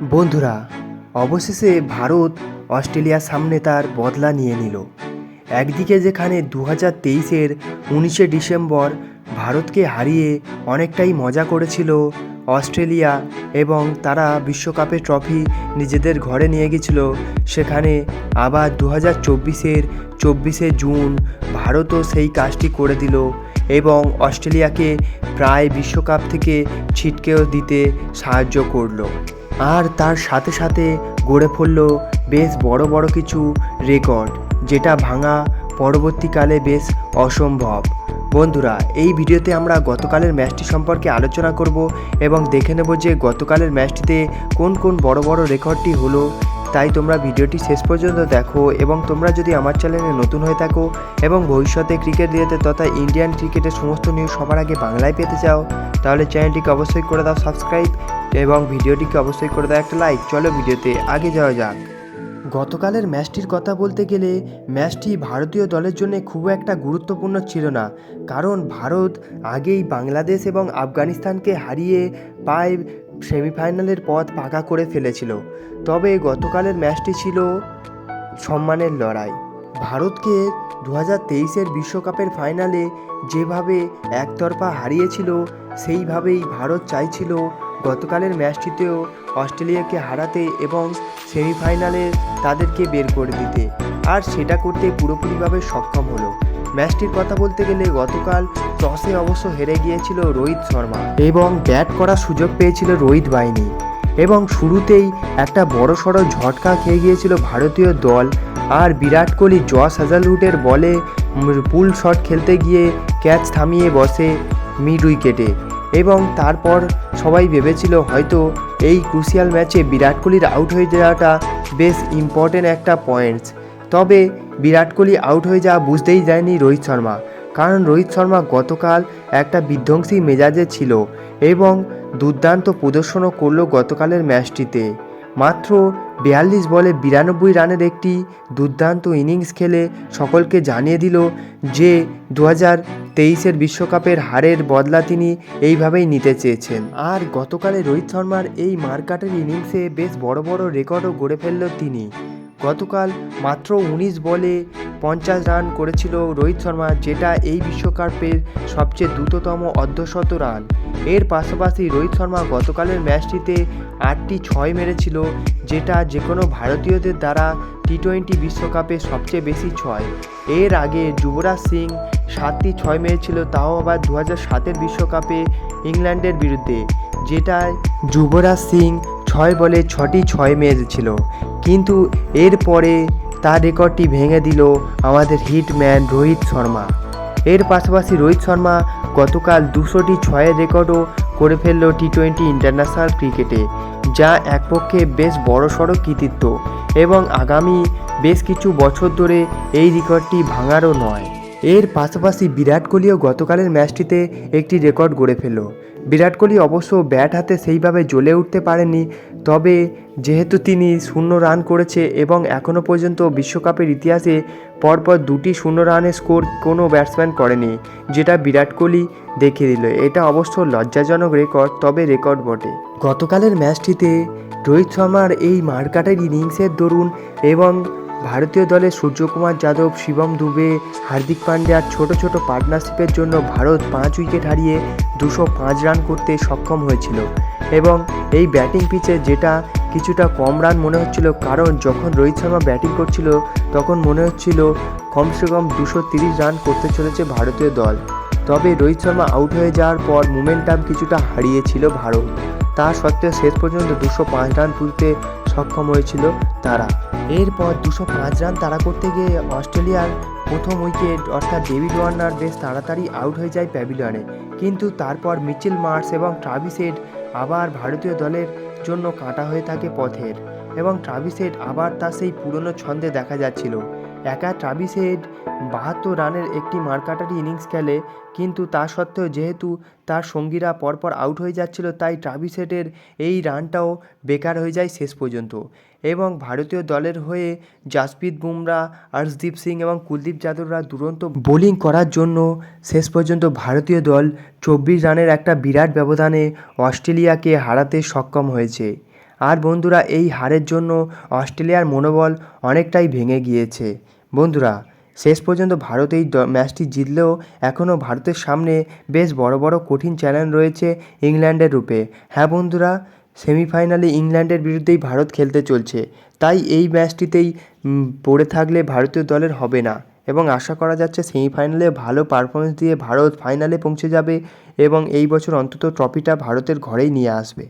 বন্ধুরা, অবশেষে ভারত অস্ট্রেলিয়ার সামনে তার বদলা নিয়ে নিল। একদিকে যেখানে 2023-এর 19শে ডিসেম্বর ভারতকে হারিয়ে অনেকটাই মজা করেছিল অস্ট্রেলিয়া এবং তারা বিশ্বকাপের ট্রফি নিজেদের ঘরে নিয়ে গেছিল, সেখানে আবার 2024-এর 24শে জুন ভারতও সেই কাজটি করে দিল এবং অস্ট্রেলিয়াকে প্রায় বিশ্বকাপ থেকে ছিটকেও দিতে সাহায্য করলো। আর তার সাথে সাথে গড়ে ফেলল বেশ বড় বড় কিছু রেকর্ড, যেটা ভাঙা পরবর্তীকালে বেশ অসম্ভব। বন্ধুরা, এই ভিডিওতে আমরা গতকালের ম্যাচটি সম্পর্কে আলোচনা করব এবং দেখে নেব যে গতকালের ম্যাচটিতে কোন কোন বড় বড় রেকর্ডটি হলো। তাই তোমরা ভিডিওটি শেষ পর্যন্ত দেখো এবং তোমরা যদি আমার চ্যানেলে নতুন হয়ে থাকো এবং ভবিষ্যতে ক্রিকেট রিলেটেড তথা ইন্ডিয়ান ক্রিকেটের সমস্ত নিউজ সবার আগে বাংলায় পেতে চাও, তাহলে চ্যানেলটিকে অবশ্যই করে দাও সাবস্ক্রাইব এবং ভিডিওটিকে অবশ্যই করে দাও একটা লাইক। চলো ভিডিওতে আগে যাওয়া যাক। গতকালের ম্যাচটির কথা বলতে গেলে ম্যাচটি ভারতীয় দলের জন্য খুব একটা গুরুত্বপূর্ণ ছিল না, কারণ ভারত আগেই বাংলাদেশ এবং আফগানিস্তানকে হারিয়ে প্রায় সেমিফাইনালের পথ পাকা করে ফেলেছিল। তবে গতকালের ম্যাচটি ছিল সম্মানের লড়াই। ভারতকে 2023-এর বিশ্বকাপের ফাইনালে যেভাবে একতরফা হারিয়েছিল, সেইভাবেই ভারত চাইছিল গতকালের ম্যাচটিতেও অস্ট্রেলিয়াকে হারাতে এবং সেমিফাইনালে তাদেরকে বের করে দিতে, আর সেটা করতে পুরোপুরিভাবে সক্ষম হলো। ম্যাচটির কথা বলতে গেলে গতকাল টসে অবশ্য হেরে গিয়েছিল রোহিত শর্মা এবং ব্যাট করার সুযোগ পেয়েছিল রোহিত বাহিনী এবং শুরুতেই একটা বড়সড় ঝটকা খেয়ে গিয়েছিল ভারতীয় দল। আর বিরাট কোহলি জস হাজারউডের বলে পুল শট খেলতে গিয়ে ক্যাচ থামিয়ে বসে মিড উইকেটে এবং তারপর সবাই ভেবেছিল হয়তো এই ক্রুশিয়াল ম্যাচে বিরাট কোহলির আউট হয়ে যাওয়াটা বেশ ইম্পর্টেন্ট একটা পয়েন্টস। তবে বিরাট কোহলি আউট হয়ে যাওয়া বুঝতেই যায়নি রোহিত শর্মা, কারণ রোহিত শর্মা গতকাল একটা বিধ্বংসী মেজাজে ছিল এবং দুর্দান্ত প্রদর্শনও করলো গতকালের ম্যাচটিতে। মাত্র 42 বলে 92 রানের একটি দুর্দান্ত ইনিংস খেলে সকলকে জানিয়ে দিল যে 2023-এর বিশ্বকাপের হারের বদলা তিনি এইভাবেই নিতে চেয়েছেন। আর গতকালে রোহিত শর্মার এই মারকাটের ইনিংসে বেশ বড় বড় রেকর্ডও গড়ে ফেলল তিনি। গতকাল মাত্র 19 বলে 50 রান করেছিল রোহিত শর্মা, যেটা এই বিশ্বকাপের সবচেয়ে দ্রুততম অর্ধশত রান। এর পাশাপাশি রোহিত শর্মা গতকালের ম্যাচটিতে 8টি 6 মেরেছিল, যেটা যে কোনো ভারতীয়দের দ্বারা টি-20 বিশ্বকাপে সবচেয়ে বেশি 6। এর আগে যুবরাজ সিং 7টি 6 মেরেছিল, তাও আবার 2007-এর বিশ্বকাপে ইংল্যান্ডের বিরুদ্ধে, যেটায় যুবরাজ সিং 6 বলে 6টি 6 মেরেছিল। কিন্তু এরপরে তার রেকর্ডটি ভেঙে দিল আমাদের হিটম্যান রোহিত শর্মা। এর পাশাপাশি রোহিত শর্মা গতকাল 200টি 6-এর রেকর্ডও করে ফেলল টি-20 ইন্টারন্যাশনাল ক্রিকেটে, যা একপক্ষে বেশ বড়সড় কৃতিত্ব এবং আগামী বেশ কিছু বছর ধরে এই রেকর্ডটি ভাঙারও নয়। এর পাশাপাশি বিরাট কোহলিও গতকালের ম্যাচটিতে একটি রেকর্ড গড়ে ফেলল। বিরাট কোহলি অবশ্য ব্যাট হাতে সেইভাবে জ্বলে উঠতে পারেননি, তবে যেহেতু তিনি 0 রান করেছে এবং এখনও পর্যন্ত বিশ্বকাপের ইতিহাসে পরপর 2টি 0 রানের স্কোর কোনো ব্যাটসম্যান করেনি, যেটা বিরাট কোহলি দেখিয়ে দিল। এটা অবশ্য লজ্জাজনক রেকর্ড, তবে রেকর্ড বটে। গতকালের ম্যাচটিতে রোহিত শর্মার এই মারকাটের ইনিংসের দরুন এবং ভারতীয় দলের সূর্যকুমার যাদব, শিবম দুবে, হার্দিক পান্ডিয়ার ছোট ছোট পার্টনারশিপের জন্য ভারত 5 উইকেট হারিয়ে 205 রান করতে সক্ষম হয়েছিল এবং এই ব্যাটিং পিচে যেটা কিছুটা কম রান মনে হচ্ছিল, কারণ যখন রোহিত শর্মা ব্যাটিং করছিল তখন মনে হচ্ছিল কমসে কম 230 রান করতে চলেছে ভারতীয় দল। তবে রোহিত শর্মা আউট হয়ে যাওয়ার পর মোমেন্টাম কিছুটা হারিয়েছিল ভারত, তা সত্ত্বেও শেষ পর্যন্ত 205 রান তুলতে সক্ষম হয়েছিল তারা। এরপর 205 রান তাড়া করতে গিয়ে অস্ট্রেলিয়ার প্রথম উইকেট অর্থাৎ ডেভিড ওয়ার্নার বেশ তাড়াতাড়ি আউট হয়ে যায় প্যাভিলিয়নে, কিন্তু তারপর মিচেল মার্শ এবং ট্রাভিস হেড আবার ভারতীয় দলের জন্য কাঁটা হয়ে থাকে পথের এবং ট্রাভিস হেড আবার তার সেই পুরনো ছন্দে দেখা যাচ্ছিল। একা ট্রাভিস হেড 72 রানের একটি মারকাটারি ইনিংস খেলে, কিন্তু তা সত্ত্বেও যেহেতু তার সঙ্গীরা পরপর আউট হয়ে যাচ্ছিল, তাই ট্রাভিস হেডের এই রানটাও বেকার হয়ে যায় শেষ পর্যন্ত এবং ভারতীয় দলের হয়ে জাসপ্রীত বুমরা, হর্ষদীপ সিং এবং কুলদীপ যাদবরা দুরন্ত বোলিং করার জন্য শেষ পর্যন্ত ভারতীয় দল 24 রানের একটা বিরাট ব্যবধানে অস্ট্রেলিয়াকে হারাতে সক্ষম হয়েছে। আর বন্ধুরা এই হারের জন্য অস্ট্রেলিয়ার মনোবল অনেকটাই ভেঙে গিয়েছে। বন্ধুরা শেষ পর্যন্ত ভারত এই ম্যাচটি জিতলেও এখনও ভারতের সামনে বেশ বড় বড় কঠিন চ্যালেঞ্জ রয়েছে ইংল্যান্ডের রূপে। হ্যাঁ বন্ধুরা, সেমিফাইনালে ইংল্যান্ডের বিরুদ্ধেই ভারত খেলতে চলছে, তাই এই ম্যাচটিতেই পড়ে থাকলে ভারতীয় দলের হবে না এবং আশা করা যাচ্ছে সেমিফাইনালে ভালো পারফরমেন্স দিয়ে ভারত ফাইনালে পৌঁছে যাবে এবং এই বছর অন্তত ট্রফিটা ভারতের ঘরেই নিয়ে আসবে।